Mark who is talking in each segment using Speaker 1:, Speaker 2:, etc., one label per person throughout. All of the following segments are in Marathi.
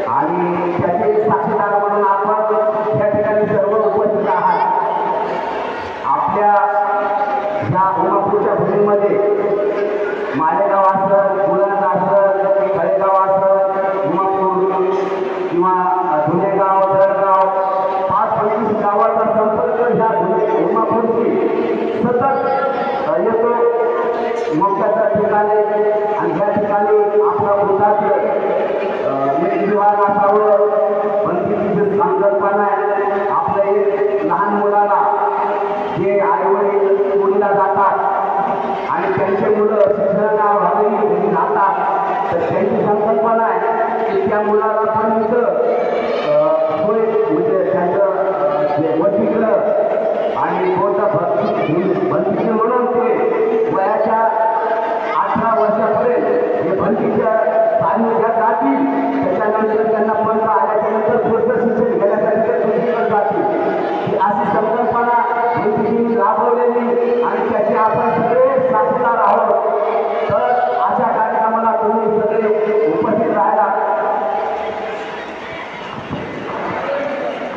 Speaker 1: आणि त्याचे साक्षीदार म्हणून आपण या ठिकाणी सर्व उपस्थित आहात। आपल्या या उमापूरच्या भूमीमध्ये मालेगाव असेल, मुलांना असेल, खळेगाव असेल, उमापूर किंवा धुळेगाव, दळगाव 5-25 गावाचा संपर्क ह्या उमापूरची सतत येतो। मोक्याच्या ठिकाणी आणि या ठिकाणी आपला बुद्धाचं निर्वाह असावं बनतीची संकल्पना आहे। आपल्या एक लहान मुलाला जे आईवडील स्कूलला जातात आणि त्यांचे मुलं शिक्षणाला व्हावी जातात, तर त्यांची संकल्पना आहे की त्या मुलाला पण इथं सोय म्हणजे त्यांचं वसतिगृह आणि भरतीचे म्हणून ते वयाच्या 18 वर्षापर्यंत हे भरतीच्या सान्निध्यात जातील। त्याच्यानंतर त्यांना पंत आल्याच्यानंतर पुढचं शिक्षण घेण्यासाठी ते दुसरीकडे जातील। ही अशी संकल्पना भरतीची राबवलेली आणि त्याचे आपण सगळे साक्षीदार आहोत। तर अशा कार्यक्रमाला तुम्ही सगळे उपस्थित राहायला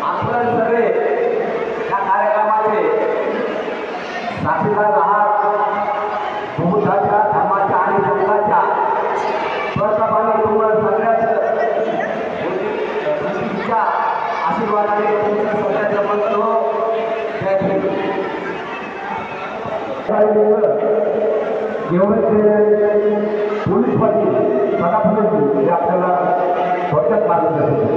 Speaker 1: आपण सगळे या कार्यक्रमाचे साक्षीदार आहात। बुद्धाच्या धर्माच्या आणि संघाच्या प्रतापाने तुम्हाला सगळ्याच्या आशीर्वादाने तुमचं सगळ्याचं मंत्र हो। पोलीस पाटील सदाफुलेजी हे आपल्याला थोडक्यात मार्गदर्शन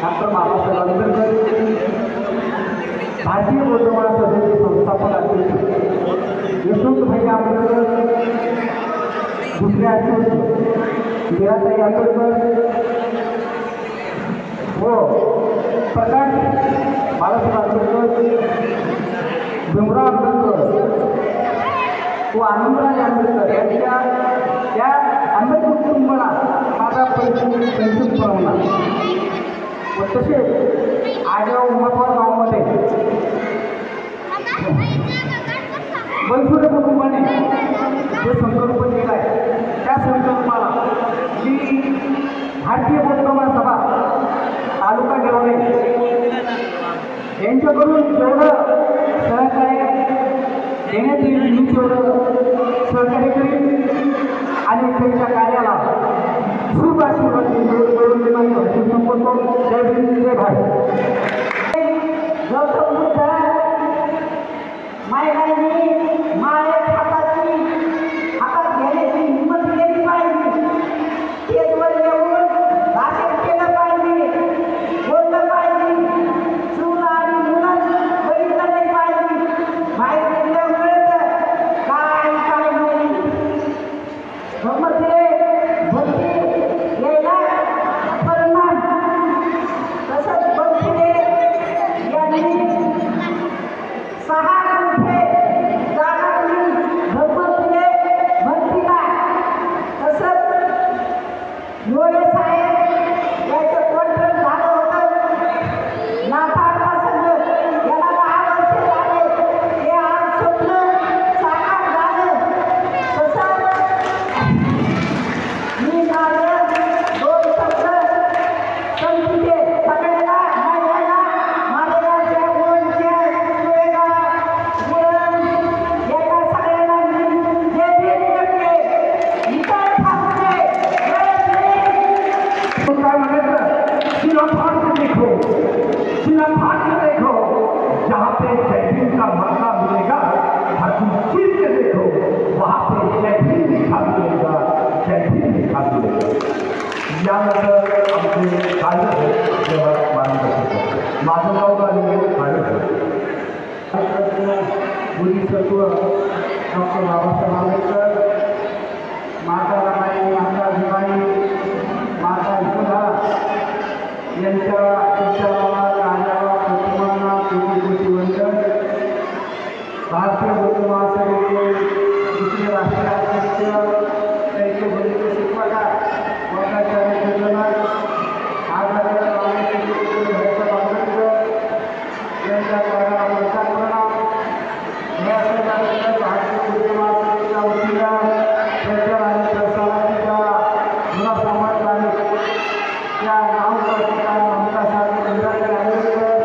Speaker 1: डॉक्टर बाबासाहेब आंबेडकर भारतीय बौद्ध महासभेचे संस्थापक अध्यक्ष यशवंतभाई आंबेडकर, दुसरे अध्यक्ष मीराताई आंबेडकर व प्रकाश बाळासाहेब आंबेडकर, भीमराव आंबेडकर व आनंदराज आंबेडकर यांच्या त्या आंबेडकर कुटुंबाला माझा परिचय पुरवला। व तसेच आज या उमापूर गावामध्ये बनसोडे कुटुंबाने जो संकल्प केला आहे त्या संकल्पाला मी भारतीय बौद्ध महासभा तालुका गिरवणे यांच्याकडून जेवढं सहकार्य देण्यात येईल मी तेवढं सहकार्य करीन आणि त्यांच्या कार्याला खूप आशीर्वाद मिळून देण्याची संकल्प जय भीम जय भारत। गौतम बुद्ध मायबाईंनी माळे हातात घेण्याची हिंमत केली पाहिजे। स्टेजवर येऊन भाषण केलं पाहिजे, बोललं पाहिजे, चूल आणि मुलाचं बघितलं नाही पाहिजे। बाहेर गेल्यामुळे काय काय नाही समजले भक्ती यायला परिणाम तसंच भक्तीने यांनी 6 गुंठे जागा दिली भगवंतीने भक्तीला। तसंच मोरे साहेब असं आमचे कार्य जेव्हा मार्गदर्शन माझं नाव बुद्धिसत्व डॉक्टर बाबासाहेब आंबेडकर, माता रमाई, माता भीमाई, माता यशोदा यांच्या शिक्षणाला राजाला प्रतिमांना कोटी वंदन. भारतीय बौद्ध महासभेचे दुसरे राष्ट्रीय अध्यक्ष त्यांचे बंधू शिक्षकार वकाचार्य चंद्रनाथ आचार्य बाबासाहेब आंबेडकर यांच्या कार्याला मोठा प्रणाम. भारतीय बौद्ध महासभेच्या वतीला प्रचार आणि प्रसाराच्या जुना समाज त्या नावपत्रिका ममतासाहेब इंदिराजी आंबेडकर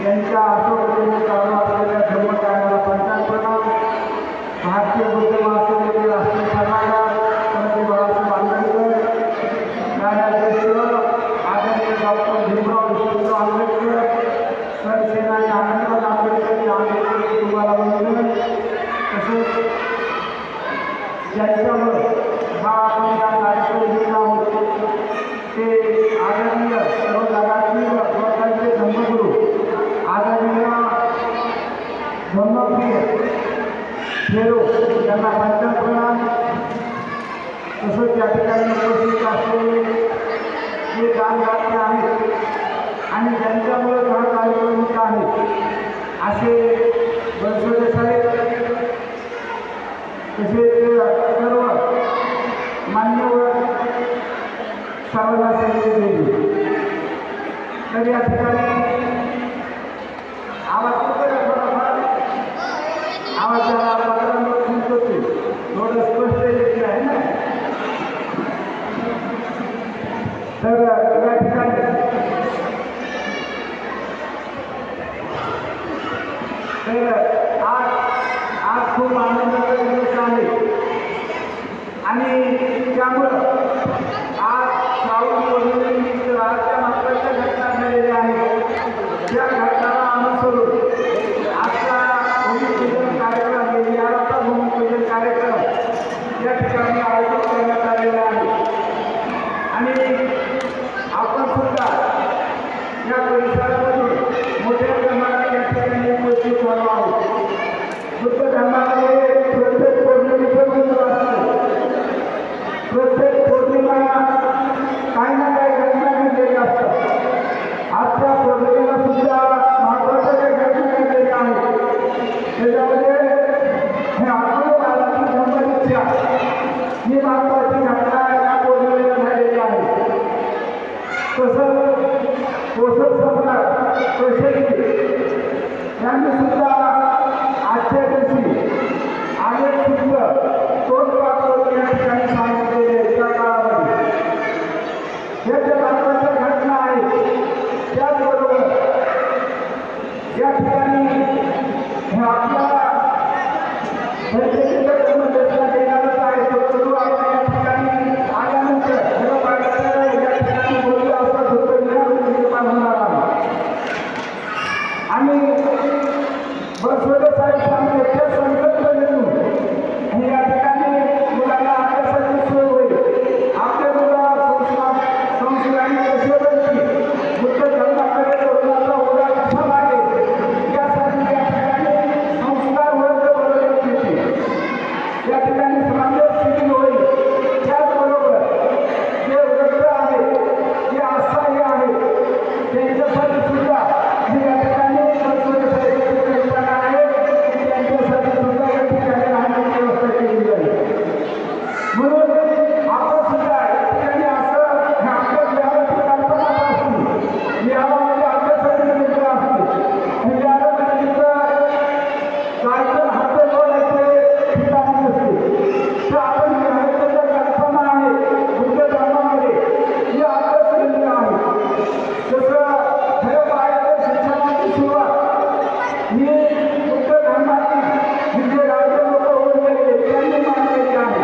Speaker 1: यांच्या अशोकतेने चालू असलेल्या धर्मकार्याला पंचांग प्रणाम. भारतीय बौद्ध महासभेचे राष्ट्रीय सल्लागार पंडित बाबासाहेब आंबेडकर, कार्याध्यक्ष आदरणीय डॉक्टर भीमराव विष्णुराव आंबेडकर, सरसेनानी आनंदराव आंबेडकर आंबेडकर तुम्हाला वंदन. तसेच ज्यांच्यामुळे हा आपण या कार्यक्रम घेत आहोत ते आदरणीय सर्व जगातील लोकांचे धर्मगुरू आदरणीय धर्मप्रिय फेरो यांना पंचांग प्रणाम. तसंच या ठिकाणी उपस्थित असलेले जे दानदाते आहेत आणि ज्यांच्यामुळे हा कार्यक्रम होत आहे असे बनसोडे साहेब, तसेच सर्व मान्यवर सर्वांना संधी दिली. तर या ठिकाणी आवाज थोडाफार आवाजाला पत्रांवर होते, थोडं स्पष्ट येत आहे ना. तर या ठिकाणी आज खूप आनंदाचा दिवस आहे आणि त्यामुळं आज श्रावण पौर्णिमेनिमित्त आजच्या महत्त्वाच्या घटना झालेल्या आहेत. त्या घटनाला अनुसरून आजचा भूमिपूजन कार्यक्रम याचा भूमिपूजन कार्यक्रम या ठिकाणी आयोजित करण्यात आलेला आहे आणि आपण सुद्धा या परिसरामधून मोठ्या प्रमाणात या ठिकाणी उपस्थित झालो आहोत. बुद्ध धर्मामध्ये प्रत्येक पौर्णिमेचं महत्त्व असतं. प्रत्येक पौर्णिमा काही ना काही घटना घडलेल्या असतात. आजच्या पौर्णिमेला सुद्धा महत्त्वाच्या काही घटना घडलेल्या आहेत. त्याच्यामध्ये हे आत्मकालाची धर्मदीक्षा ही महत्त्वाची घटना या पौर्णिमेला झालेली आहे. तसंच पोषक सम्राट यांनी सुद्धा आजच्या दिवशी अनेक सुद्धा तोंडवाद या ठिकाणी सांगितलेले त्या काळामध्ये हे ज्या महत्त्वाच्या घटना आहेत. त्याचबरोबर या ठिकाणी हे आपल्याला धर्मदर्शन देणारच आहे. परंतु आपण या ठिकाणी आल्यानंतर या ठिकाणी बोललं असं होतं निर्माण होणार आहे आणि बनसोडे साहेब सांगते त्या संकल्प घेऊन या ठिकाणी मुलांना अभ्यासाची सोय होईल. आपल्या मुला संस्कारांनी कसे बनतील, बुद्ध धर्माकडे धर्माचा ओढा कसा लागेल यासाठी या ठिकाणी संस्कार वर्ग बनवण्यात येते. या ठिकाणी समाज शिबिर होईल. त्याचबरोबर जे वृद्ध आहेत, जे असहाय्य आहेत त्यांच्यासाठी सुद्धा या ठिकाणी बनसोडे साहेबांची कल्पना आहे की त्यांच्यासाठी सुद्धा या ठिकाणी राहण्याची व्यवस्था केली जाईल. म्हणून आपण सुद्धा या ठिकाणी असं आपल्या विहाराची कल्पना असते. विहारामध्ये अभ्यासाची मित्र असते. विहारामध्ये जायचं हात बोलायचे ठिकाणी नसते. तर आपण विहाराच्या ज्या कल्पना आहे बुद्ध धर्मामध्ये ही अभ्यास केलेली आहे. जसं खरं पाहायचं शिक्षणाची सुरुवात ही बुद्ध धर्मातील जे राजे लोक होऊन गेले त्यांनी मानलेली आहे.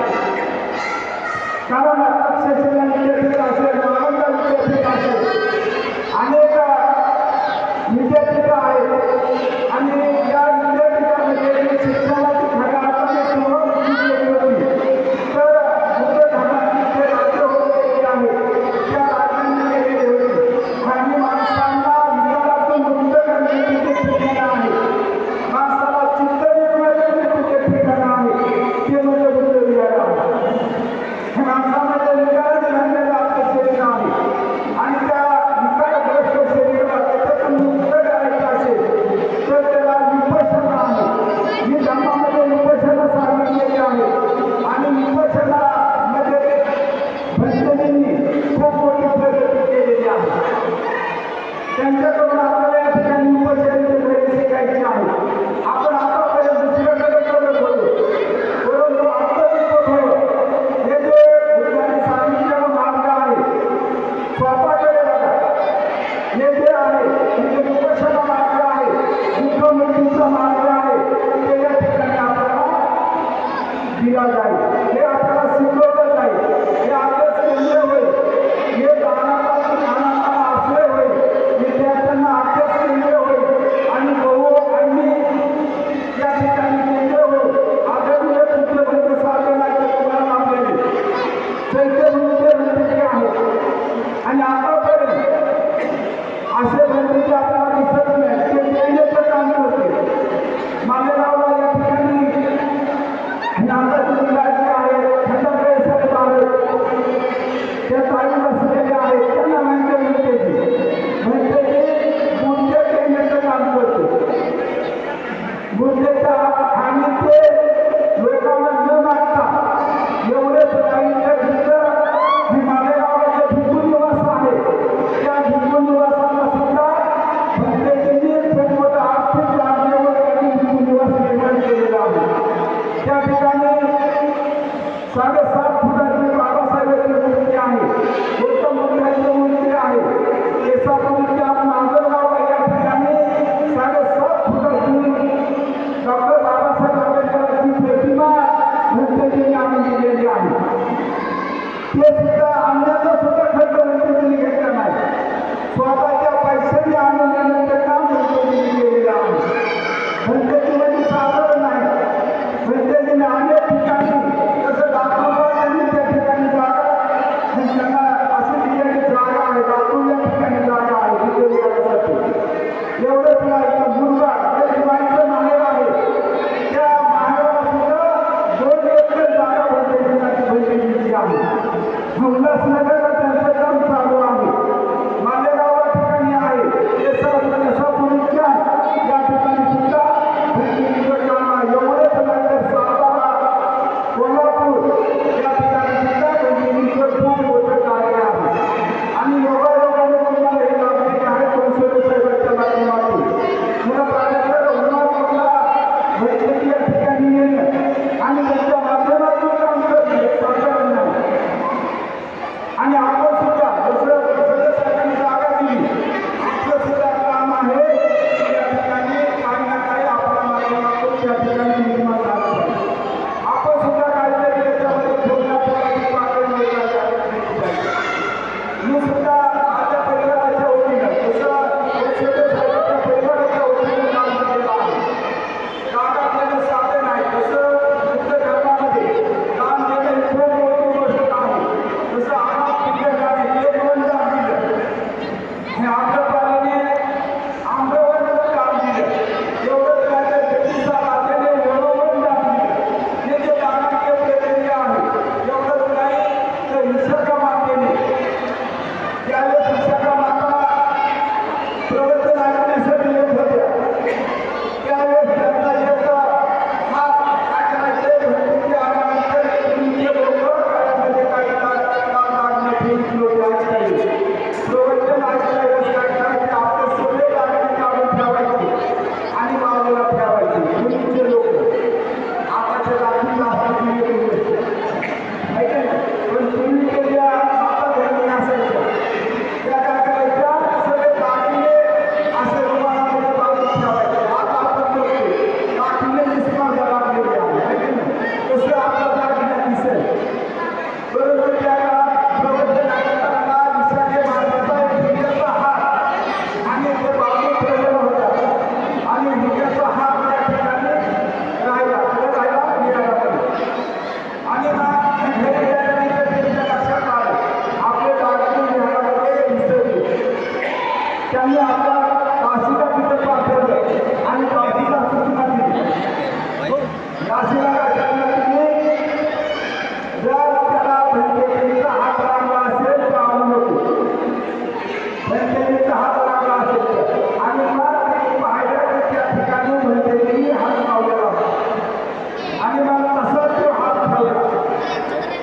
Speaker 1: 7 फुटाची बाबासाहेबांची मूर्ती आहे, गौतम बुद्धांची मूर्ती आहे, केसापूरच्या नांदगाव या ठिकाणी 7.5 फुटाची डॉक्टर बाबासाहेब आंबेडकरांची प्रतिमा भंतेजींनी आणून दिलेली आहे. ते सुद्धा आणण्याचा सुद्धा खर्च भंतेजींनी घेतला नाही, स्वतःच्या पैशाने आणून देण्याचं काम भंतेजींनी केलेलं आहे. भंतेजी म्हणजे साधारण नाही, भंतेजीने अनेक ठिकाणी जसं दाखवलं त्यांनी त्या ठिकाणी जागा त्यांना अशी ठिकाणी जागा आहे, दाखवून या ठिकाणी जागा आहे तिथे येण्यासाठी. एवढंच नाही, मुलगा हे दिवाळीचं माहेर आहे, त्या माहेराला सुद्धा 2 एकर जागा भंतेजींची आहे. उल्हासनगरला त्यांचं काम चालू आहे, मालेगाव या ठिकाणी आहे, केसापूरच्या या ठिकाणी सुद्धा भंतेजींचं काम आहे. एवढंच नाही तर सातारा, कोल्हापूर या ठिकाणी सुद्धा भंतेजींचं खूप मोठं कार्य आहे. आणि योगायोगाने तुम्हाला हे लाभलेले आहे कोणसोडे साहेबांच्या माध्यमातून. मुळात आल्यानंतर उन्हाळ्याला भंतेजी या ठिकाणी येणं आणि त्यांच्या माध्यमातून काम करणं हे साधारण नाही. आणि आपण सुद्धा जसं साहेबांनी जागा दिली, आपलं सुद्धा काम आहे या ठिकाणी काही ना काही आपल्या माध्यमातून त्या ठिकाणी निर्माण झालं पाहिजे. आपण सुद्धा काहीतरी त्याच्यामध्ये ठेवण्याची पातळी मी सुद्धा माझ्या परिवाराच्या वतीनं जसं कोणसोडे साहेबांच्या परिवाराच्या वतीनं काम केलेलं आहे. जागा देणं साधं नाही, जसं बुद्ध धर्मामध्ये काम देणं ही खूप मोठी गोष्ट आहे. जसं अनाथ विद्यार्थ्याने 1 वन दान दिलं, हे आम्रपालीने आम्रवनाचं काम दिलं, एवढंच काय तर जगदीशा राजाने वनवन दान दिलं. हे जे दानाचे केलेले आहे, एवढंच नाही तर विशाखा मातेने त्यावेळेस विशाखा माता प्रवचन ऐकण्यासाठी येत होत्या, त्यावेळेस त्यांचा एक हात काय करायचे, भंतेजी आल्यानंतर तुमचे लोक गळ्यामध्ये काही लागणं ठेवून लोक ऐकायचे. प्रवचन ऐकल्यावेळेस काय करायचे, आपले सगळे दागिने काढून ठेवायचे आणि बाजूला ठेवायचे. पूर्वीचे लोक आताच्या दागिने असतात पण पूर्वीचे ज्या माता बहिणी असायच्या त्या काय करायच्या, सगळे दागिने असे रुमालामध्ये बाजूला ठेवायचे. आता आपण बघतो दागिने निस्पर्धा लागलेली आहे, कसं आपला दागिना दिसेल. परंतु त्या काळात प्रवचन ऐकताना विशाखे मातेचा एक हिऱ्याचा हार आणि ते बाजू ठेवलेला होता आणि हिऱ्याचा हार त्या ठिकाणी राहिला मिळाला. आणि घरी गेल्यानंतर त्यांच्या लक्षात आलं आपले दागिने घरामध्ये विसरले. त्यांनी आपला काशीला तिथे पाठवलं आणि काशीला सूचना दिली, काशीला त्यांना तुम्ही जर त्याला भंतेजीचा हात लागला असेल तर आणू नको, भंतेजीचा हात लागला असेल तर. आणि मग ते पाहिलं त्या ठिकाणी भंतेजींनी हात लावलेला होता आणि मग तसाच तो हात ठेवला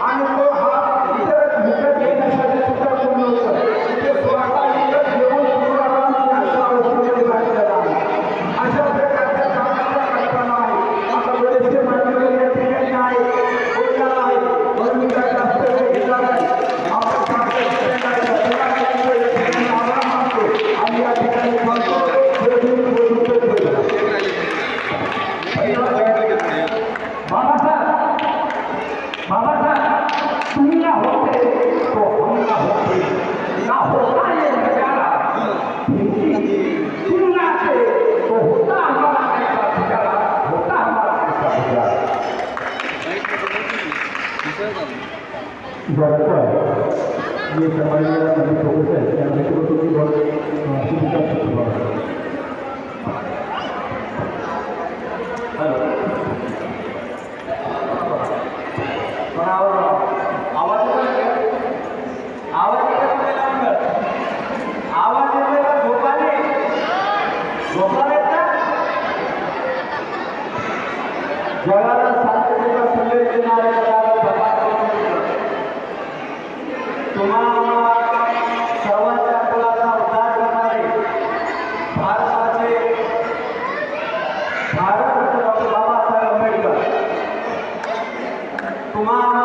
Speaker 1: आणि तो हात इतर विकत घेण्यासाठी सुद्धा कोण नव्हतं, ते स्वतः विकत घेऊन तुकाराम या सावधीमध्ये लागलेला आहे. अशा प्रकारच्या कामाच्या कल्पना आहे. आता बरेचसे मान्यवर या ठिकाणी आहे, बोलणार आहे, म्हणून मी काय जास्त वेळ घेतला नाही. आपण आराम मानतो आणि या ठिकाणी थांबतो. बाबासाहेब तुम्ही ना होते तो हम ना होते, ना होता ये नजारा, तुम ना थे तो होता हमारा कैसा गुजारा, होता हमारा कैसा गुजारा. ये हमारे लिए फोकस है, यहाँ पे तो भी बहुत सुविधा है. हेलो आवाज येतोय का? झोपाले जगाला शांततेचा संदेश देणारे तुम्हाला सर्वांच्या कुलाचा उद्धार करणारे भारतरत्न डॉक्टर बाबासाहेब आंबेडकर तुम्हाला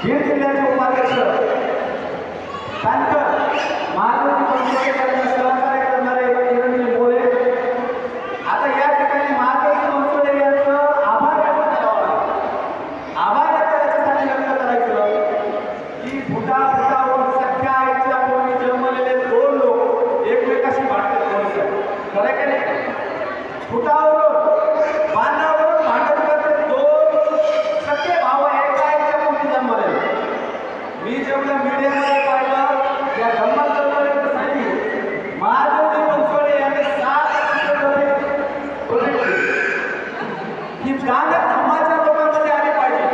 Speaker 1: बीड जिल्ह्याचे उपाध्यक्ष त्यांचं महाराष्ट्र पंचायत सहकार्य करणारे किरण बोले आता या ठिकाणी महादेव बनसोडे यांचं आभार व्यक्त करावं. आभार याच्यासाठी व्यक्त करायचं की फुटाफुटावर सख्या आईच्या पोटी जन्मलेले दोन लोक एकमेकाशी भांडतात. खरं का नाही? फुटावर बांधावर भांडण करते दोन सख्खे भाऊ एका आईच्या पोटी जन्मलेले. मी जेवढं मीडियामध्ये पाहिलं या गंमत सांगितली महादेव बनसोडे यांनी 7 की गाणं धम्माच्या लोकांमध्ये आले पाहिजे.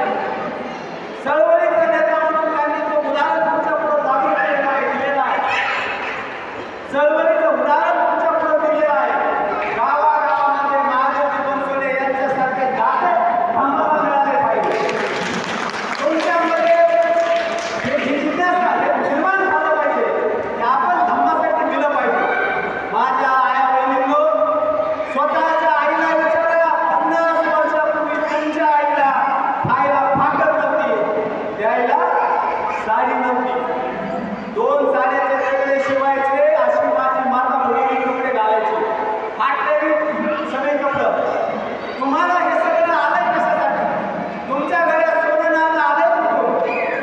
Speaker 1: चळवळीचा नेता म्हणून त्यांनी तो उदाहरण तुमच्या पुढे दाखवून दिलेला आहे. चळवळीचं उदाहरण तुमच्या पुढे दिलेलं आहे. गावागावामध्ये महादेव बनसोडे यांच्यासारखे दाते आम्हाला मिळाले पाहिजे. तुमच्यामध्ये हे जिज्ञासा निर्माण झालं पाहिजे की आपण धम्मासाठी दिलं पाहिजे. माझ्या आया बहिणींनो, स्वतःच्या आईला विचारा 50 वर्षापूर्वी तुमच्या आईला खायला भाकर नव्हती, द्यायला साडी नव्हती. 2 साड्याचे कपडे शिवायचे अशी माझी माता भगिनी कपडे घालायचे. फाटलेली सगळे कपडे. तुम्हाला हे सगळं आलंय कशासाठी? तुमच्या घरात सोनं नाणं आलंय कुठून?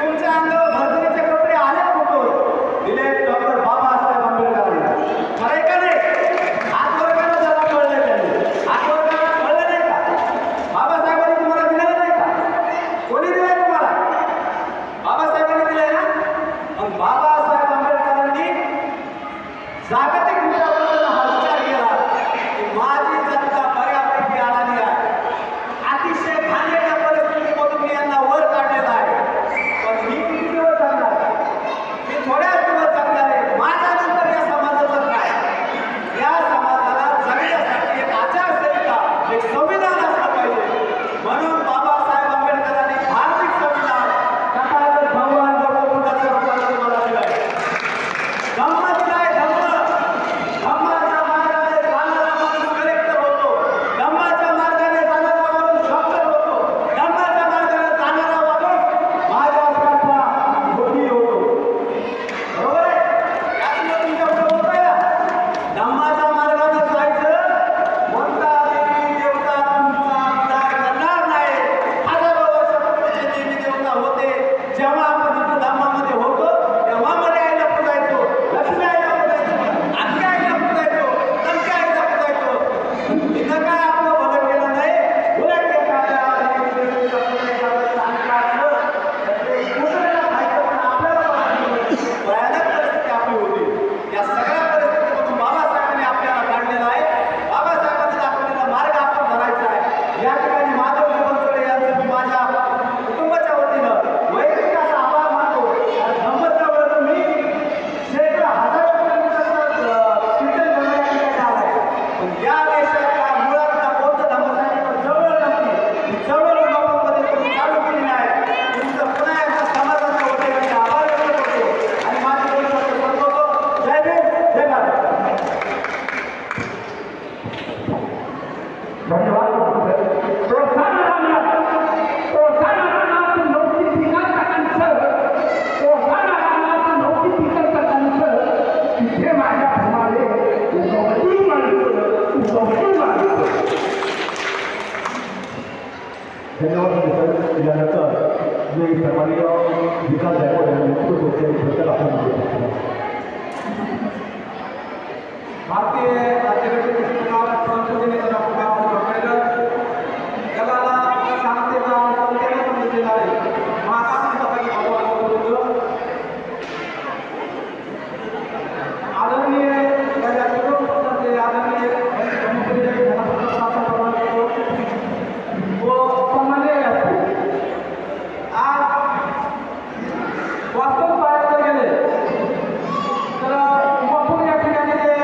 Speaker 1: तुमच्या अंगावर भरतीचे कपडे आले कुठून? दिले डॉक्टर बाबासाहेब आंबेडकरांना. खरंय का नाही? आत्मवर्गाला जरा कळलं त्यांनी. आत्मवर्गाला कळलं नाही का? बाबासाहेबांनी तुम्हाला दिलेलं नाही का? कोणी दिलंय तुम्हाला? बाबासाहेबांनी दिलंय ना? मग बाबासाहेब आंबेडकरांनी जागतिक विचारावर हा विचार केला की माझी जनता बऱ्यापैकी आलेली आहे. अतिशय घाणेरड्या परिस्थितीमधून मी यांना वर काढलेला आहे. पण मी किती दिवस जगणार? मी थोड्याच दिवस जगणार आहे. माझ्यानंतर या समाजाचं काय? या समाजाला जगण्यासाठी एक आचारसंहिता, एक संविधान असलं पाहिजे. म्हणून बाबासाहेब आंबेडकरांनी भारतीय संविधान तथागत भगवान गौतम बुद्धाच्या रूपात मला दिलंय. धम्म दिलाय. धम्माच्या मार्गाने जाणारा माणूस कलेक्टर होतो. धम्माच्या मार्गाने जाणारा माणूस डॉक्टर होतो. धम्माच्या मार्गाने जाणारा माणूस माझ्यासारखा योगी होतो. बरोबर आहे? यातलं तुमच्या पुढे होतंय ना? धम्माच्या मार्गाने जायचं. कोणता देवी देवता तुमचा उद्धार करणार नाही. हजारो वर्षापूर्वीचे देवी देवता होते. जेव्हा आपण इथं धम्मामध्ये होतो तेव्हा मध्ये आईला पुजायचो, लक्ष्मी आईला पुजायचो, आत्या आईला पुजायचो, तमक्या आईला पुजायचो. तिथं काय आपलं भलं केलं नाही. उलट एखाद्या देवीदेवतेच्या पुजायला सांगितलं असलं तर ते कुत्र्याला खायचं पण आपल्याला भयानक परिस्थिती आपली होती. या सगळ्या परिस्थितीमधून बाबासाहेबांनी आपल्याला काढलेला आहे. बाबासाहेबांनी दाखवलेला मार्ग आपण धरायचा आहे. या ठिकाणी महादेव बनसोडे यांचं मी माझ्या कुटुंबाच्या वतीनं वैयक्तिक असा आभार मानतो. धम्मच्या वेळेला मी शेकडो हजारो किलोमीटरचा कीर्तन करण्यासाठी आलाय. पण या देशाच्या मुळातला बौद्ध धर्मासाठी जवळ नव्हती. ही जवळ लोकांमध्ये तुम्ही चालू केलेली आहे. तुमचं पुन्हा एकदा समाजाच्या वतीने आभार व्यक्त करतो आणि माझे दोन शब्द संपवतो. जय भीम, जय भारत. धन्यवाद. धन्यवाद. यानंतर जे सर्वांनी विकास जायकवाड यांनी नेतृत्व होते भारतीय राज्यघटनेचे शिक्षणाला संसदेने त्याला जगाला शांततेचा संस्थेला पण दिलेला आहे. महात्मा आदरणीय आदरणीय वास्तव पाहायला गेले तर या ठिकाणी ते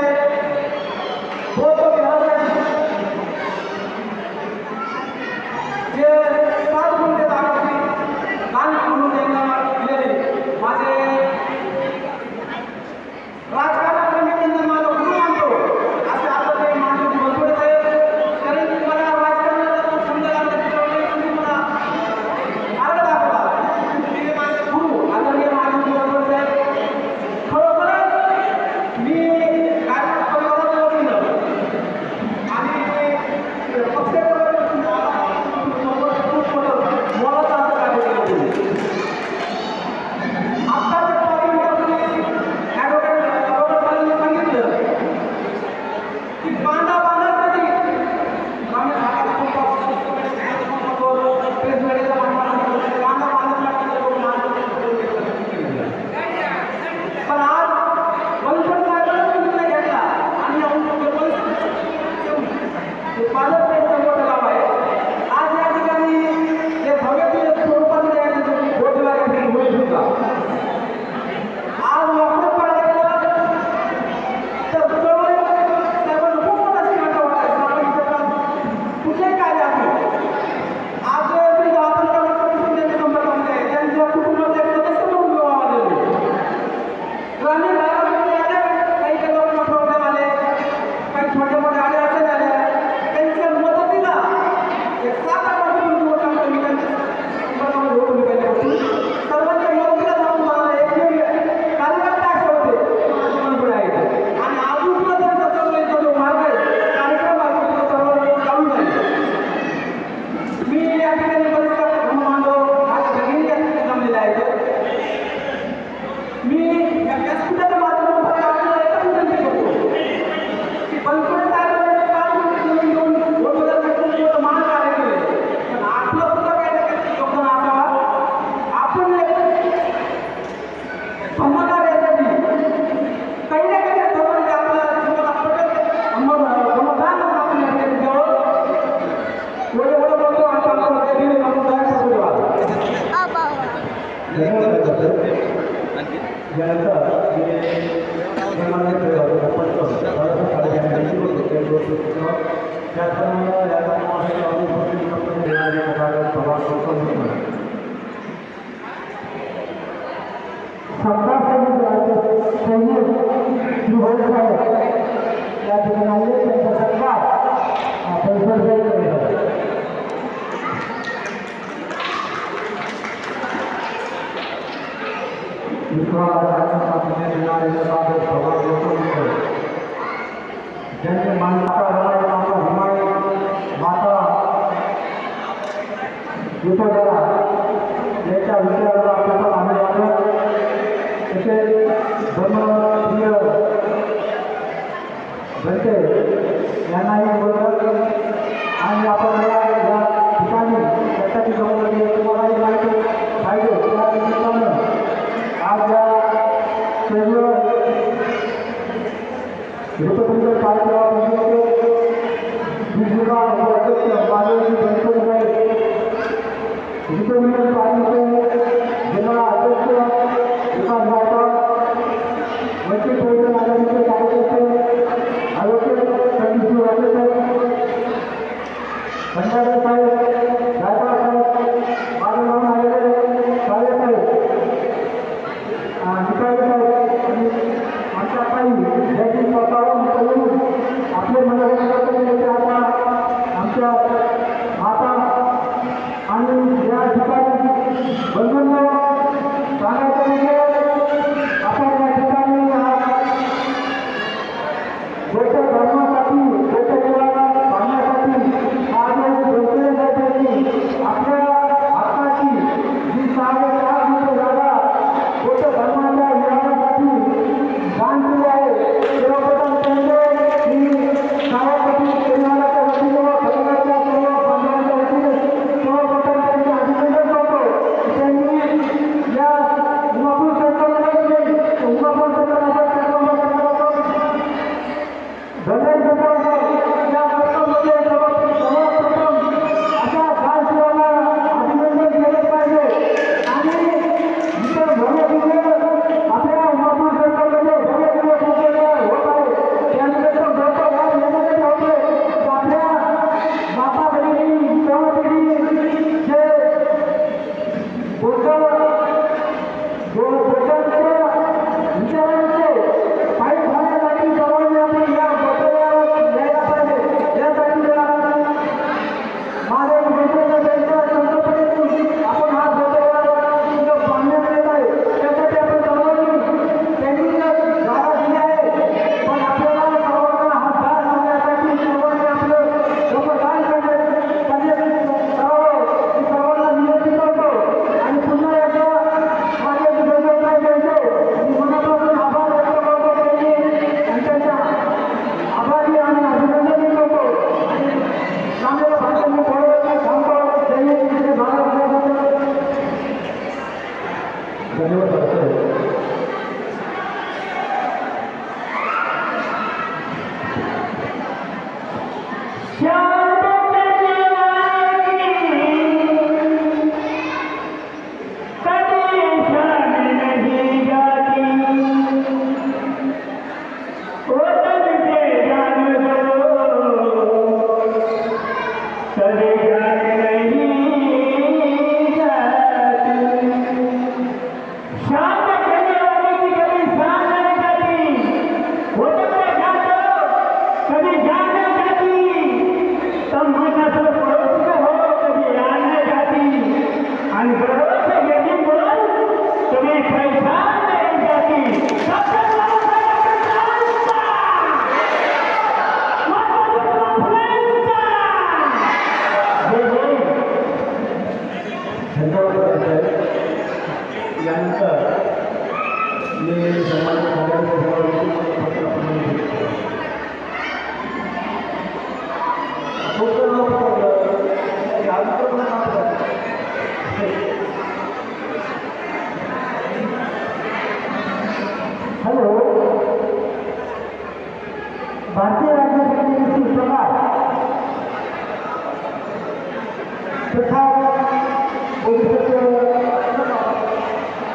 Speaker 1: धन्यवाद यानंतर ज्यांनी माता हिमाई माता यशोधरा याच्या विचाराला आपल्याला आम्ही वाटत तसे धर्मप्रिय घरचे यांनाही बोलत आणि आपण या ठिकाणी त्यासाठी तुम्हालाही माहिती पाहिजे त्या निमित्तानं आज या स्टेजवर रुपये कार्यक्रमामध्ये अध्यक्ष मानवी गणपती रिपब्लिकन पार्टीचे जिल्हा अध्यक्ष विकास गायकवाड वंचित बहुजन आघाडीचे कार्यकर्ते ॲडव्होकेट संदीप राजे साहेब भंडारे साहेब गायकवाड साहेब माझं नाव आलेले साहेब निकाले साहेब आणि आमच्या काही ज्यांनी स्वतःहून करून आपले मनोरंजन आता आमच्या माता आणि या ठिकाणी बंधूंना सांगायचं म्हणजे आपण या ठिकाणी गोष्ट धर्मासाठी गोष्ट जीवाला पाहण्यासाठी आज गोष्टी आपल्या हक्काची जी 4.5 मीटर जागा गोष्ट धर्माच्या निर्माणासाठी दान केली आहे सर्वप्रथम त्यांचे मी गावासाठी परिवाराच्या वतीने व परिवाराच्या सर्व बांधवांच्या वतीने सर्वप्रथम त्यांचे अभिनंदन करतो. त्यांनी या उमापूर सरकारमध्ये उमापूर सरकारचा या सरकारमध्ये सर्वप्रथम अशा दान सेवांना अभिनंदन केले पाहिजे आणि इतर भव्य आपल्या उमापूर सरकारमध्ये भव्य होत आहे त्यानिमित्त मोठा लाभ घेण्यासाठी होते आपल्या माता बहिणी सर्व पिढी जे विचारांचे काही होण्यासाठी सर्वांनी आपण या गोष्टीवर यायला पाहिजे यासाठी माझे आपण हा गोष्टीवर बांधण्यात येत आहे त्यासाठी आपण सर्वांनी त्यांनी जागा दिली आहे पण आपल्याला सर्वांना हा दान करण्यासाठी सर्वांनी आपलं दान करावं ही सर्वांना विनंती करतो आणि पुन्हा एकदा माझे विनंती काय द्यायचे मी मनापासून आभार व्यक्त करतो त्यांच्या आभारी आणि अभिनंदन करतो आणि चांगलं भाषण मी बोलवतो थांबतो त्यांनी भारत धन्यवाद.
Speaker 2: शांत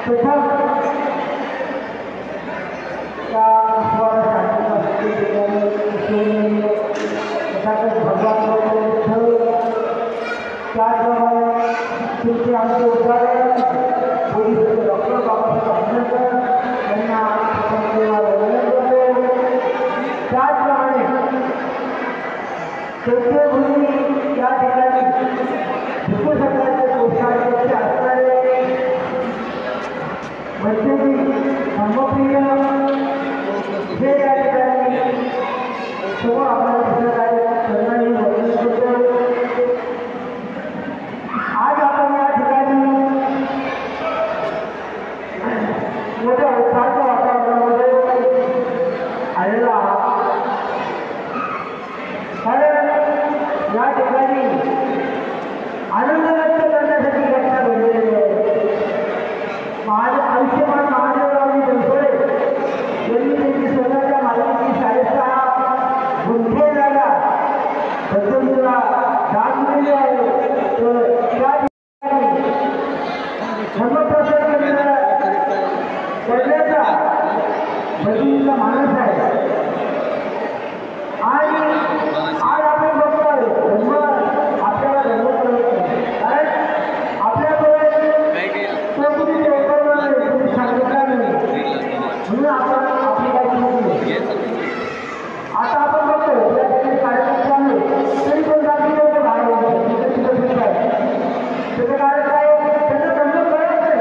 Speaker 1: प्रथम त्या भगवान त्याचप्रमाणे तुमचे आमचे उदाहरण पोलीस डॉक्टर बाबासाहेब आंबेडकर यांना वंदन करतो. त्याचप्रमाणे चैत्यभूमी या ठिकाणी हिंदू सरकारचे कोषाध्यक्ष असणारे वैद्यजी धर्मप्रिय हे या ठिकाणी सर्व आपल्याला दिसत आहेत. सर्वांनी वंदन करतो. आज आपण या ठिकाणी मोठ्या उत्साहाच्या वातावरणामध्ये आलेला आहात. कारण या ठिकाणी आनंद व्यक्त करण्यासाठी घटना घडलेली आहे. आयुष्यमान महादेवरावजी बनसोडे यांनी त्यांची स्वतःच्या मालकीची 6.5 गुंठे जागा बदलूला दान दिलेली आहे. तर त्या ठिकाणी धर्मप्रसाद करण्याचा बदलूचा माणूस आहे. आणि आज आपण बघतोय धर्म आपल्याला धर्म करत नाही. कारण आपल्याकडे तो कुणी चौकवणार नाही, कुणी सांगितला नाही, म्हणून आपण आपली काही चूक. आता आपण बघतोय या ठिकाणी कार्यक्रम चालू तरी पण जाती लोक बाहेर त्याचं कारण काय त्याचं धर्म कळत नाही.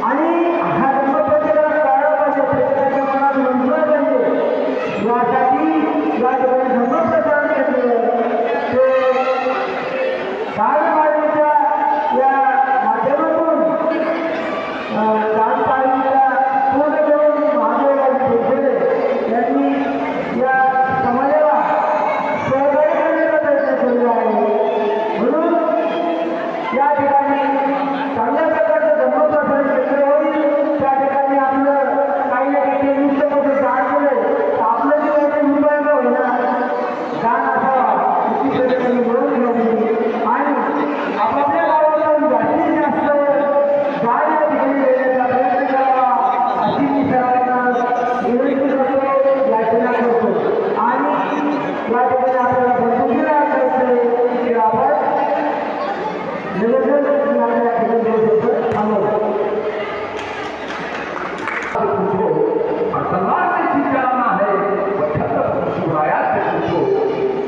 Speaker 1: आणि हा धर्म प्रत्येकाला कळला पाहिजे, प्रत्येकाच्या मनात रुजला पाहिजे. यासाठी या ठिकाणी धर्म प्रचार केलेलं ते दानपाळीच्या या माध्यमातून दानपाळीच्या पूर्ण करून महादेवरावजी बनसोडे यांनी या समाजाला सहकार्य करण्याचा प्रयत्न केलेला आहे. म्हणून या ठिकाणी चांगल्या प्रकारचं धर्मप्रसारण केंद्र होईल. त्या ठिकाणी आपलं काही ना काही निष्ठपणे दान केलं तर आपलं जे काही मुंबईला होईना दान असावा किती प्रत्येकाने मिळवून घ्यावी आणि आपापल्या गावातून जास्तीत जास्त दान या ठिकाणी देण्याचा प्रयत्न करावा अशी मी सर्वांना विनंती करतो, याचना करतो. आणि या ठिकाणी आपल्याला बंधुकीला करायचं आहे की आपण निवेदन आपल्या ठिकाणी थांबवतो.
Speaker 2: समाज से सिंचाना है शिवाया से पूछो,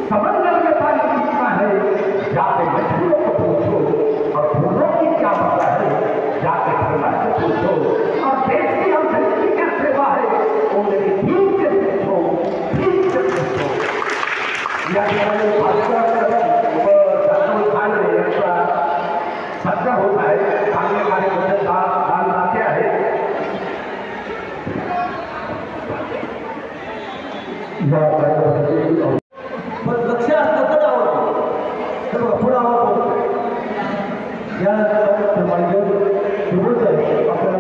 Speaker 2: समंदर में पानी पीना है जाके मछलियों को पूछो, और फूलों की क्या पता है जाके फूला से पूछो, और देश की हम धरती क्या सेवा है वो मेरी ठीक से पूछो, ठीक से पूछो. या ठिकाणी सध्या होत आहे. चांगले कार्यक्रम दान दाते आहेत.
Speaker 1: पण लक्ष असतं तर आवडतं तर भरपूर आवडतो. या सुबोध आपल्याला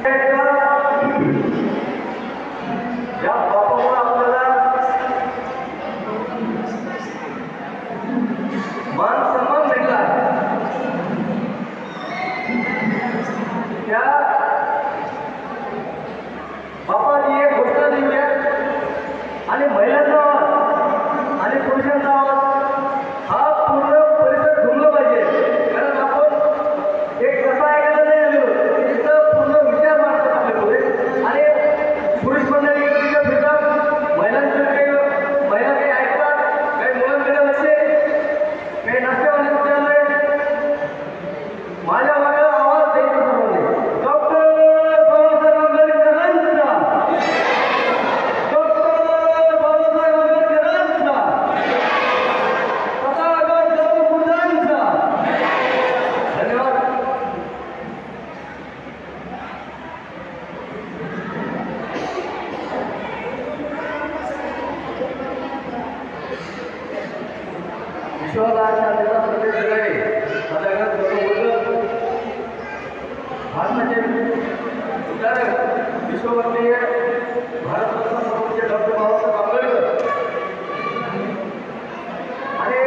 Speaker 2: या बापामुळे आपल्याला मान सन्मान भेटला त्या बापाने एक घोषणा दिली आणि महिलांचा आवाज आणि पुरुषांचा आवाज हा पूर्ण परिसर घुमला पाहिजे कारण आपण एक कसा ऐकायला नाही आलो तिथं पूर्ण विचार मांडतात आपल्या पुढे आणि पुरुष मंडळी तिथं फिरतात महिलांचं काही महिला काही ऐकतात काही मुलं मिळत असे काही नाश्त्यावाले विचारले माझ्या मागे आवाज द्यायचा सर्वांनी डॉक्टर बाबासाहेब आंबेडकरांचा डॉक्टर बाबासाहेब आंबेडकरांचा तथागत गौतमबुद्धांचा धन्यवाद. विश्वाचा संदेश दिलाय तथागत गौतम बुद्ध भारताचे उद्धारक विश्ववंदनीय भारतरत्न सर्वोच्च डॉक्टर बाबासाहेब आंबेडकर आणि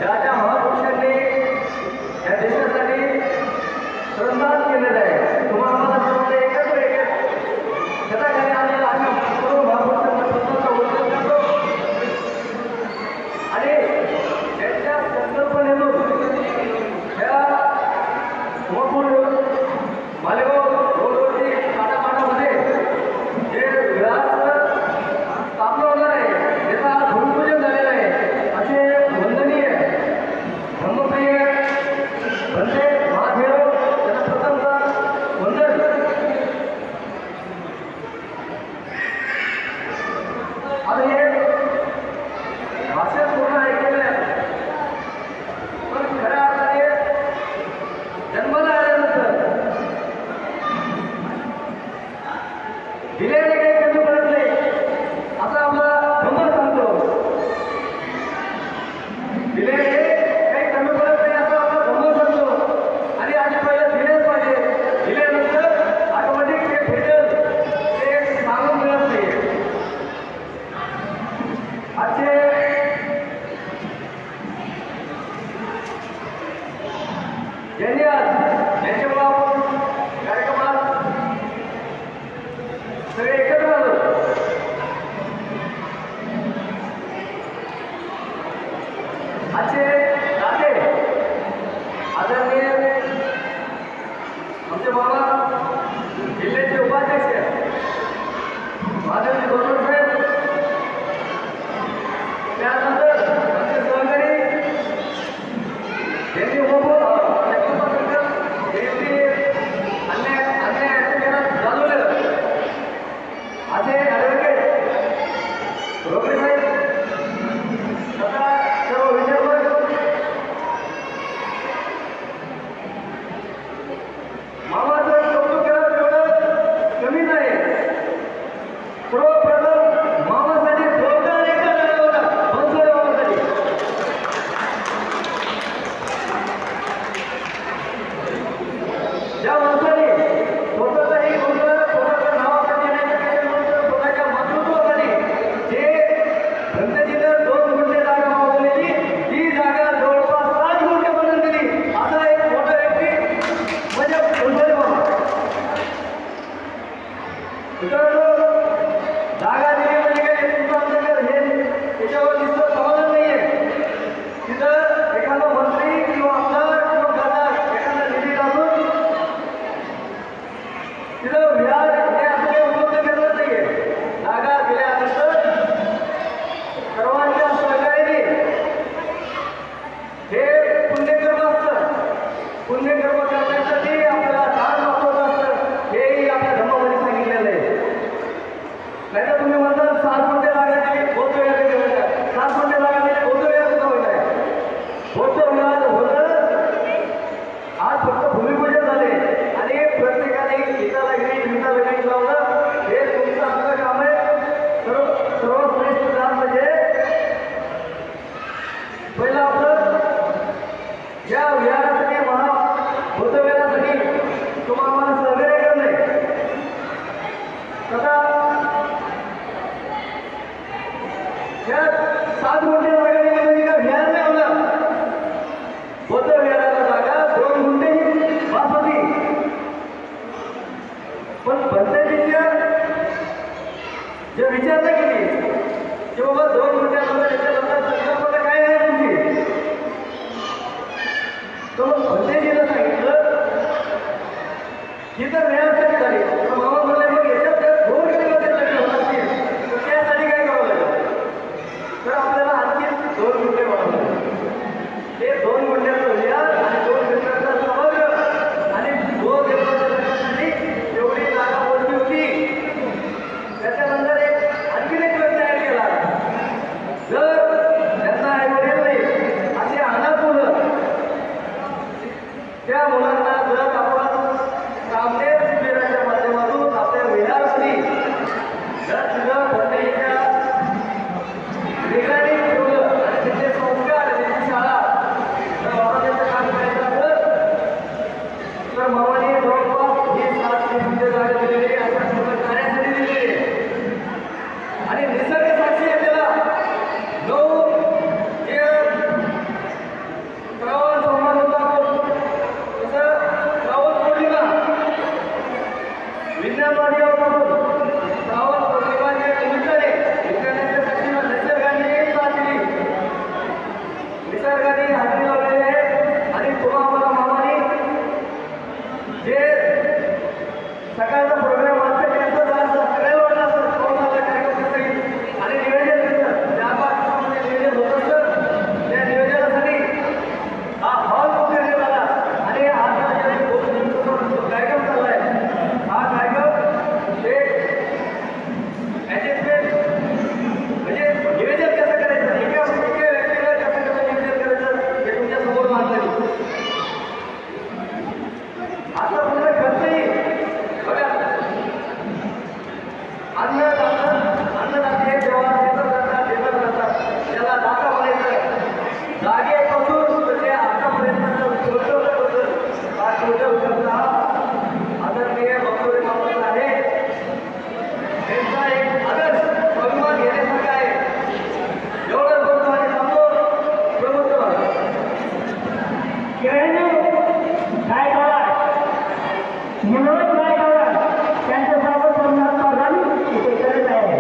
Speaker 2: ज्या ज्या महापुरुषांनी या देशासाठी श्रमदान केलेलं आहे तुम्हाला मला सर्वांना एकत्र छताखाली आलेला आम्ही सर्व महापुरुषांना प्रश्नांचा उल्लेख करतो आणि त्यांच्या संकल्पनेतून या मालेगाव रोडवरती काटापाटामध्ये जे विहार स्थापना होणार आहे त्याचा आज भूमिपूजन झालेलं आहे असे वंदनीय धर्मप्रिय बंदे महादेव त्यांना प्रथमतः वंदन. आता हे भाषण पूर्ण ऐकलेलं आहे पण खऱ्या अर्थाने जन्माला आल्यानंतर दिलेले काही कमी पडत नाही असं आपला धर्म सांगतो दिलेले काही कमी पडत नाही असं आपला धर्म सांगतो आणि आधी पहिलं दिलेच पाहिजे दिल्यानंतर ऑटोमॅटिक ते भेटेल ते सांगून मिळत नाही. आजचे ज्यांनी आज याच्यामुळे आपण कार्यक्रमात सगळे एकत्र आलो आजचे दाते आदरणीय आमचे बाबा जिल्ह्याचे उपाध्यक्ष माधवजी गौतम साहेब त्यानंतर आमचे सहकारी यांनी असे ॲडव्होकेट रोकडे साहेब तथा सर्व विचारवर्ग मामाचं कौतुक केलं तेवढं कमी नाही. सर्वप्रथम मामासाठी जोरदार एकदा टाळ्या होता बनसोडे मामासाठी. ज्या माणसाने स्वतःचाही स्वतःच्या नावासाठी स्वतःच्या मातृत्वासाठी जे धनतेजीनं 2 गुंठे जागा मागवलेली ती जागा जवळपास 7 गुंठे बनवून दिली असा एक मोठा व्यक्ती म्हणजे बनसोडे मामा. जागा दिली म्हणजे काय तुमचं आमच्याकडे हे त्याच्यावर नुसतं समाधान नाहीये तिथं एखादा मंत्री किंवा आमदार किंवा खासदार एखादा निधी टाकून तिथं विहार हे असं उपलब्ध करत नाहीये. जागा दिल्यानंतर सर्वांच्या सहकार्याने हे पुण्यकर्म असतं. पुण्यकर्म करण्यासाठी आपल्याला दान महत्वाचं असतं हेही आपल्या धर्मामध्ये सांगितलेलं आहे. नाहीतर तुम्ही म्हणता 7 गुंठे जागा दिली बहुत वेळा कधी होणार 7 गुंठे जागा दिली बहुत वेळा कुठं होणार होतं होणार आज फक्त भूमिपूजन झाले आणि प्रत्येकाने गीताला
Speaker 3: पण पंचायतीच्या जे विचारणा केली की बाबा 2 गुंठ्यानंतर याच्यानंतर संकल्पना काय आहे तुमची, तर मग पंचायतीला सांगितलं ही तर वेळासाठी झाली. तर मामा म्हणले मग याच्यात जर 2 गुंठ्यामध्ये लग्न होत असतील तर त्यासाठी काय करावं लागेल, तर आपल्याला आणखी 2 गुंठे वाढवले. ते 2 गुंठ्याचं व्याज आणि 2 गुंठ्याचं समग्र आणि 2 एकराच्या लग्नासाठी एवढी जागा मोठी होती. त्याच्यानंतर आणखीन एक वेळ तयार केला. जर त्यांना आईवडील नाही अशी अनाथ मुलं, त्या मुलांना जर आपण कामदेव शिबिराच्या माध्यमातून आपल्या विद्यार्थी जर तुझं पंचायतीच्या ठिकाणी ठेवलं आणि त्याचे संस्कार त्याची शाळा जर वापरण्याचं काम करायचं असेल तर मामाने जवळपास ही 7 ते 8 जागा दिलेली अशा पूर्ण कार्यासाठी दिलेली आहे. आणि निसर्ग साक्षी आहे त्याला 9 जे श्रावण सोमवार होता तसं श्रावण पौर्णिमा विज्ञानवादी होता. श्रावण पौर्णिमाच्या निमित्ताने विज्ञानाच्या साक्षीला निसर्गाने साथ दिली, निसर्गाने हाती लावलेली आहे. आणि तुम्हा मला मामाने जे सकाळचा प्रोग्राम असतो त्यांचं सगळ्याला वाटलं असतं कोण माझा कार्यक्रम कसं येईल आणि नियोजन कसं त्या पाठीमागे नियोजन होत असतं. त्या नियोजनासाठी हा हॉल बुक करण्यात आला आणि आता जो कार्यक्रम चाललाय हा कार्यक्रम ते ॲडजस्टमेंट म्हणजे नियोजन कसं करायचं, एका व्यक्तीला कसं नियोजन करायचं हे तुमच्या समोर मांडलं. आता पुन्हा खर्चही बघा, अन्नदाते जेव्हा देत राहतात त्याला दाता म्हणायचं. जागेपासून ते आतापर्यंत छोटा आदरणीय बंगोरे मामा आहे. त्यांचा एक आदर्श बहुमान घेण्यासारखा आहे. एवढं बोलतो आणि थांबतो. प्रमुख
Speaker 1: निवडून काय करा त्यांचं सर्व संघात इथे करत आहे.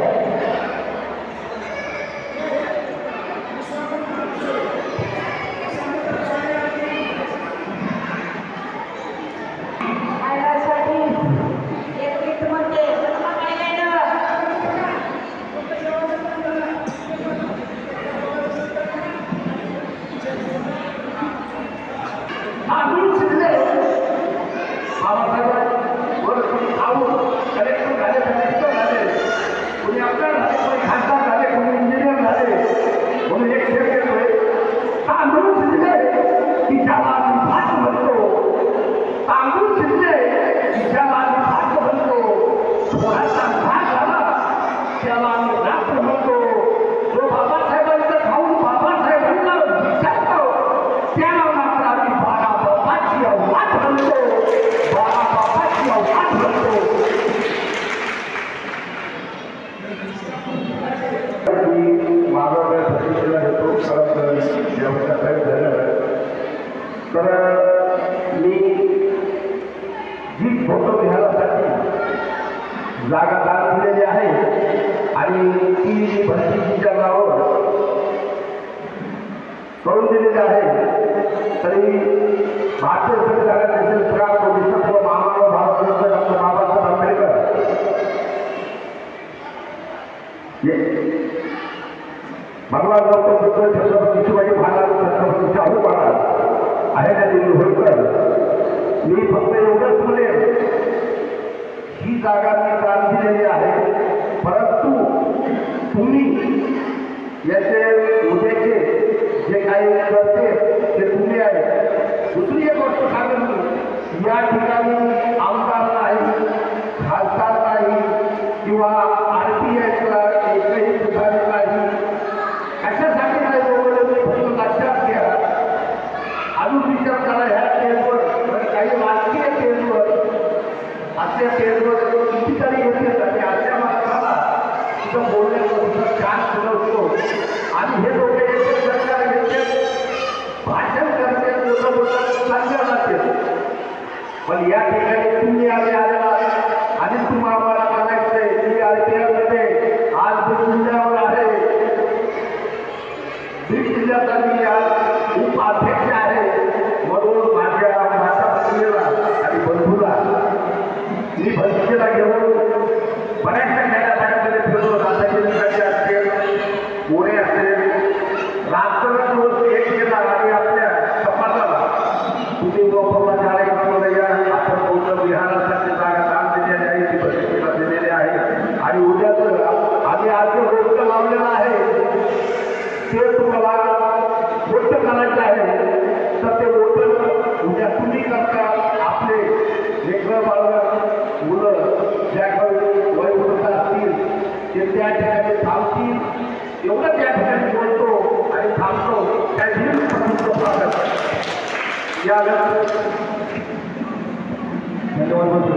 Speaker 4: महिलांसाठी एक गिफ्ट म्हणते
Speaker 2: आम्ही शिकले बाबासाहेब वर कोणी खाऊन कलेक्टर झाले, मिनिस्टर झाले, कोणी आमदार झाले, कोणी खासदार झाले, कोणी इंजिनियर झाले, कोणी एक शेफ घेतोय. तांदूळ शिजले की ज्याला आम्ही भात म्हणतो, तांदूळ शिजले की ज्याला आम्ही भात म्हणतो, थोडासा भात झाला त्याला आम्ही रात्र म्हणतो. जो बाबासाहेबांचं खाऊन बाबासाहेबांना विचारतो त्याला मात्र आम्ही बाबाची आवाज म्हणतो, बाबाची आवाज म्हणतो. माझा वेळ प्रतिक्रिया घेतो. खरं जेवढं काही झालं तर मी जी फोटो घ्यायसाठी जागा दान दिलेली आहे आणि ती भरतीच्या नावावर करून दिलेली आहे. तरी भारतीय संविधानाचे प्राप्त विश्व महामानव भारतरत्न डॉक्टर बाबासाहेब आंबेडकर भगवान डॉक्टर छत्रपती शिवाजी महाराज, छत्रपती शाहू महाराज, अहिल्यादेवी होळकर. मी फक्त एवढंच म्हणेन, ही जागा मी दान दिलेली आहे, परंतु तुम्ही याचे उद्याचे जे काही करते ते तुम्ही आहे. दुसरी एक गोष्ट सांगेन मी, या ठिकाणी आमदार नाही, खासदार नाही किंवा RTIचा एकही सुधारे नाही. कशासाठी नाही बोलवलं ते फक्त लक्षात घ्या. अजून विचार करा ह्या स्टेजवर, काही राजकीय स्टेजवर, अशा स्टेजवर कितीतरी येते आणि अशा माणसाला तिथं बोलण्याचं तिथं चान्स नसतो. आणि हे लोक येते सरकार घेते, भाषण करते, बोलत चांगल्या जाते. पण या ठिकाणी तुम्ही आलेला आणि घेऊन बऱ्याचशा खेड्यापाड्यामध्ये फिरलो. राधाजी नगरचे असतील, पुणे असतील, रात्रंदिवस एक केला आणि आपल्या समाजाला तुम्ही गोपाला कार्यक्रमाला या, आपण बौद्ध विहारासाठी जागा दान दिलेली आहे, ती बसतीला दिलेली आहे आणि उद्याच आम्ही आज जे गोष्ट लावलेलं आहे ते तुम्हाला गोष्ट करायचं आहे. तर ते गोष्ट उद्या तुम्ही करता. आपले लेकरं बाळं मुलं ज्या काही वयोवृद्ध असतील ते त्या ठिकाणी थांबतील. एवढं त्या ठिकाणी बोलतो आणि थांबतो. त्या दिवशी स्वागत या
Speaker 1: धन्यवाद बोलतो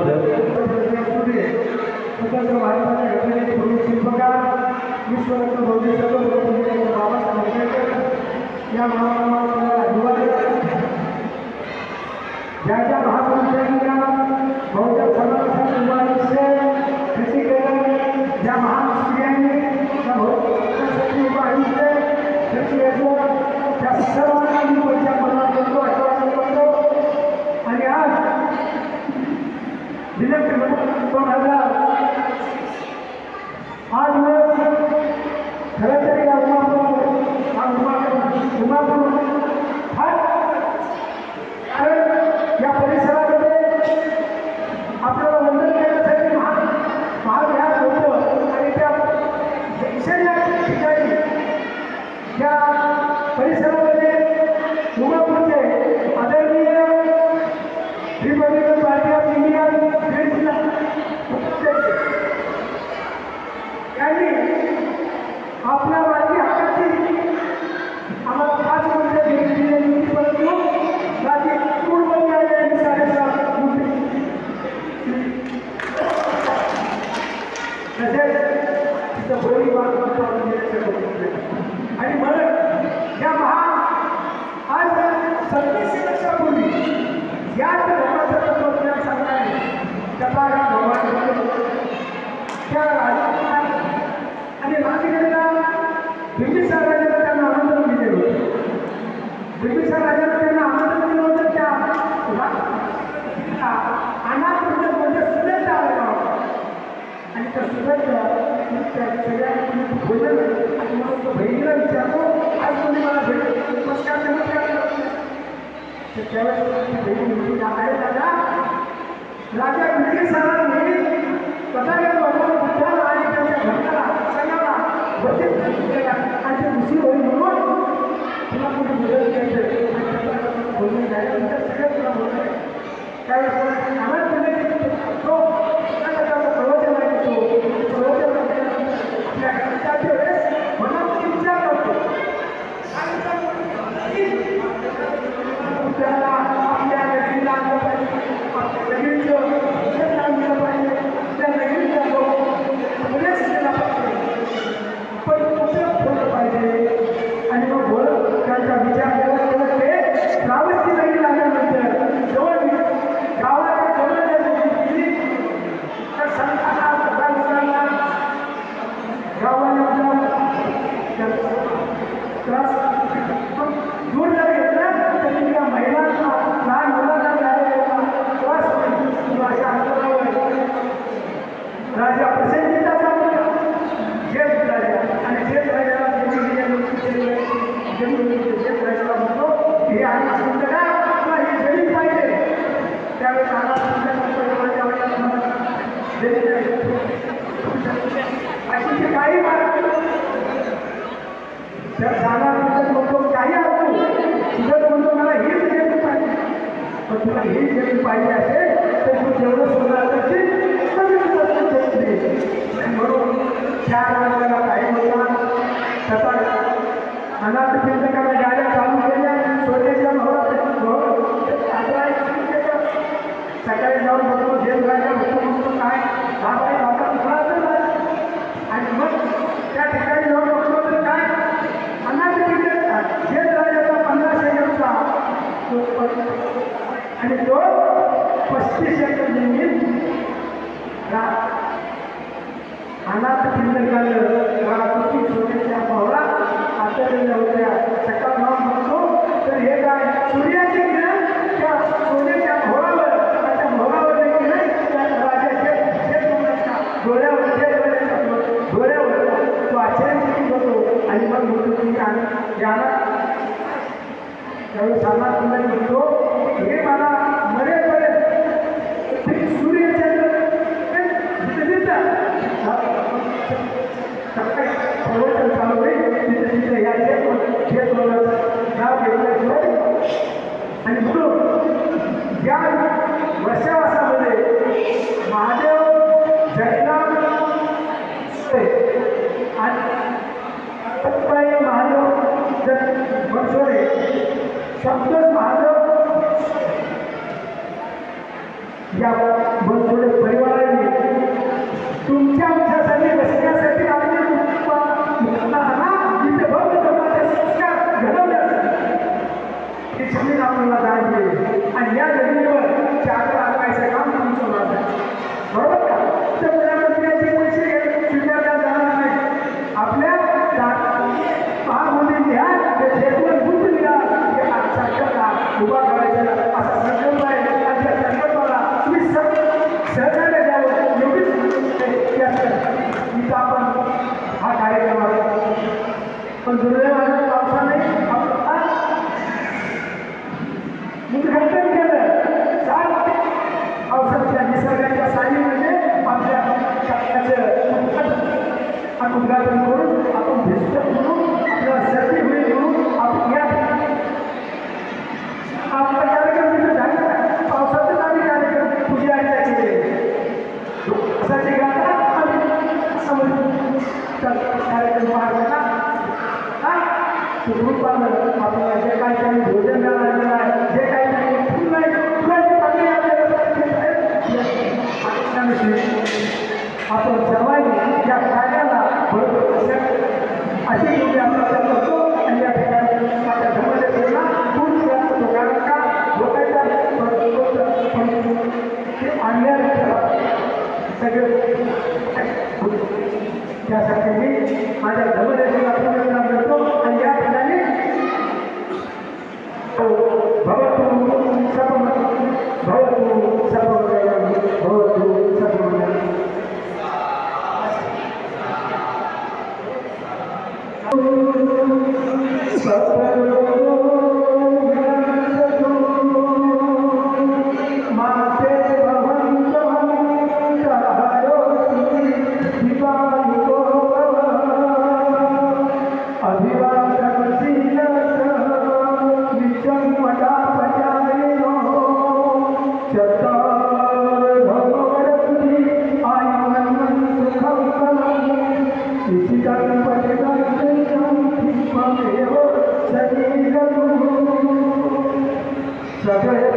Speaker 1: स्वतंत्र भारताच्या घटनेचे भूमी शिल्पकार विश्वरत्न भौतिक बाबासाहेब आंबेडकर या महामानवाला अभिवादन. ज्या ज्या महापुरुषांच्या बहुजन समाजासाठी उभा आयुष्य कशी केलं, ज्या महान स्त्रियांनी त्या बहुजनासाठी उभं आयुष्य कशी घेतलं, त्या सर्वांना मी पैसा मनात करतो, आठवण करतो. आणि आज दिनांक 2000 हा दिवस खरं तरी या या परिसरामध्ये आपल्याला वंदन करण्यासाठी महाविहार होतं आणि त्या ईशान्य ठिकाणी या परिसरामध्ये उमापूरचे आदरणीय रिपब्लिकन पार्टी ऑफ इंडिया यांनी आपल्या मार्गी हक्काची आम्हाला 5 गुंठे दिलेली होती, परंतु राजी पूर्णपणे यांनी 7.5 गुंठे तसेच तिथं बोली आणि म्हणून या आज 37 वर्षापूर्वी या धर्माचं तत्वज्ञान सांगणारे तथागत भगवान त्या आणि राजगडला बिंबिसार राजाला त्यांना आमंत्रण दिले होते. बिंबिसार राजाला त्यांना आमंत्रण दिलं होतं. त्या अनाथ म्हणजे सुरेश आलेला होता आणि त्या सुरेश त्या सगळ्यांनी बोललं आणि मग तो बहिणीला विचारतो, आज कोणी मला भेट नमस्कार त्यावेळेस बहिणी आहे दादा राजा बिंबिसारांनी तथागत भगवान बुद्धाला आणि त्यांच्या भक्ताला सगळ्याला बचित केला आणि ते ऋषी होईल म्हणून तुला कुठे मदत द्यायचं बोलून झाल्यानंतर सगळं तुला बोलत त्यावेळेस आनंद तो प्रवचन आहे तो प्रवचन आपल्या गणिताच्या वेळेस मनात विचार करतो त्याला आपल्या नदीला आणलं पाहिजे, आपल्या नदीचं शिक्षण आणलं पाहिजे, त्या नदीचा उपदेश केला पाहिजे, पण कुठं बोललं पाहिजे. आणि मग बोलत त्यांचा विचार केला ते श्रावस्ती नदी लागल्यानंतर जवळ गावाच्या जवळ गेली तर संतांना लोकांना गावाला त्रास दूर जर घेतला तर तिथल्या महिलांना लहान मुलांना झालेला त्रास होईल. अशा अंतरावर राजा प्रसन्नतेचा मुलगा जेठ राजा आणि जेठ राजाला जेठ राजाला म्हणतो हे आणि सुंदरा तुला ही जमीन पाहिजे. त्यावेळेस आला अशी काही मार्ग तर जाणार म्हणतो काही असतो तुझं म्हणतो मला हीच जमीन पाहिजे, पण तुला हीच जमीन पाहिजे असेल तर तू जेवढं सोडणार असेल म्हणून 4 वर्षाला काही होता तसा अनाथ चिंतकाने गाड्या चालू केल्या सोन्याच्या सकाळी जाऊन बघतो जेल राजा म्हणतो काय हा काही आता उठला आणि मग त्या ठिकाणी जाऊन बघतो तर काय अनाथ चिंतक जेल राजाचा 15 एकरचा आणि तो 35 एकर जमीन अनाथ चिंतकानं सोन्याच्या मोहरा आतरलेल्या होत्या. सकाळ जाऊन म्हणतो तर हे काय सूर्याचे किरण त्या सोन्याच्या मोहरावर त्या मोहरावर किरण त्या राजाचे याला त्यावेळी सामान तुम्हाला म्हणतो हे मला मरेपर्यंत सूर्यचंद्र प्रवर्तन चालू होईल तिथे तिथे या नाव घेतल्याशिवाय आणि म्हणून या वर्षावासामध्ये महादेव जगन्नाथ आणि महादेव बनसोडे संतोष महादेव या बनसोडे परिवाराने तुमच्या आमच्यासाठी बसण्यासाठी आम्ही तिथे भव्य धर्माचे संस्कार घडवण्यासाठी ही जमीन आपल्याला दान दिली आणि या जमिनीवर चार आणायचं काम तुमचं माझं बरोबर का तर प्रधानमंत्र्यांचे पैसे स्वीकारल्या जाणार नाही आपल्या महामंत्री घ्या ते शेतवर बुद्ध घ्या हे सरकारला उभा करायचा असा संकल्प आहे आणि त्या संकल्पाला तुम्ही सहकार्य द्यावं एवढीच इथं आपण हा कार्यक्रम आहे पण दुर्दैवाने पावसाने आपला उद्घाटन केलं चार पावसाच्या निसर्गाच्या साडीमध्ये आपल्या शासनाचं उद्घाटन करून आपण भिस्त म्हणून आपल्याला सर्दी होईल म्हणून आपण या आपला कार्यक्रम तिथे झाला पावसातच आम्ही कार्यक्रम पूजा अर्चा केले असाचे गाता आम्ही कार्यक्रम पार केला सुखरूपानं आपल्याला जे काही त्यांनी भोजन मिळालेलं आहे जे काही त्यांनी फुलाची पाकळी आपल्याला आपण सर्वांनी या कार्याला बरोबर अशी योग्य आपल्याला करतो आणि या ठिकाणी माझ्या धर्मदेवांना पूर्ण लोकांना लोकांच्या आणण्यात सगळे त्यासाठी मी माझ्या धर्मदेवाला पूर्ण करतो आणि या ठिकाणी भवतु सर्वमंगलम भवतु सर्वमंगलम भवतु सर्वमंगलम सगळे